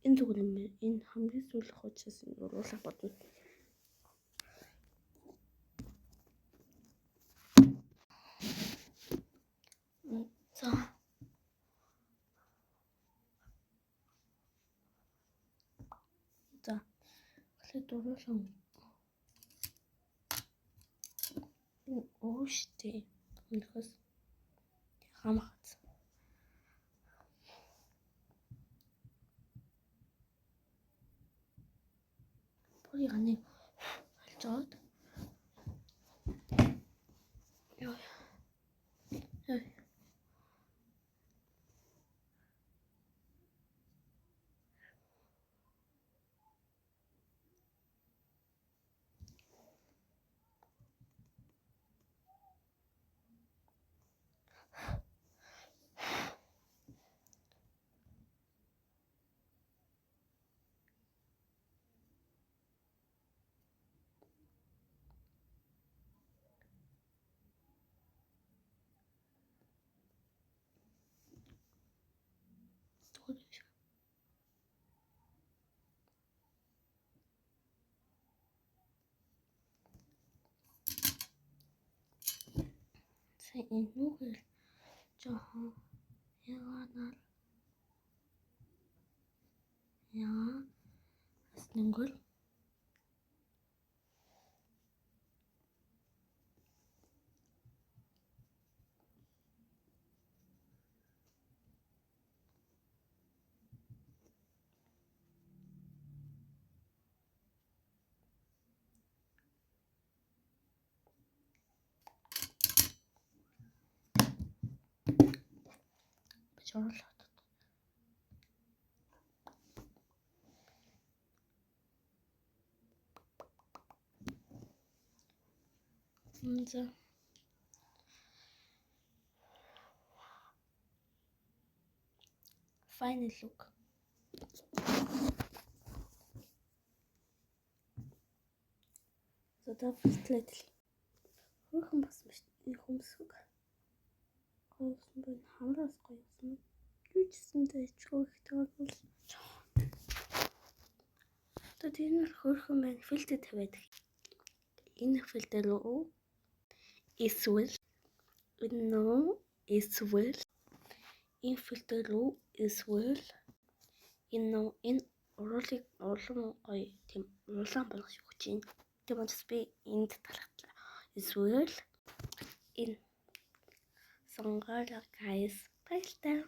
Энэ зүгээр юм байна. Энэ хамгийн сүүлх учраас энэ уруулах бодно. За. Эхлээд уруулах. Штэ. Өнөхөс хамгац. Пори ганы алжаад. Яа. Сайн энүүгээр жоохон яагаад аснынгөл бачаалаа. За. Final look. За давталт. Хөрхөн бас биш. Хүмсэг. Хөөсөн байна. Хамраас гоёсон. Юу ч гэсэндээ ичгөө ихтэй бол. Тэгээд энэ хөрхөн байна. Фильтр тавиад. Энэ фильтр руу эсвэл энэ фильтр руу эсвэл энэ уруулыг улам гоё тийм улаан болгох гэж байна. Тэгмээс би энд талхтлаа. Эсвэл энэ сонгоолоо guys. Баярлалаа.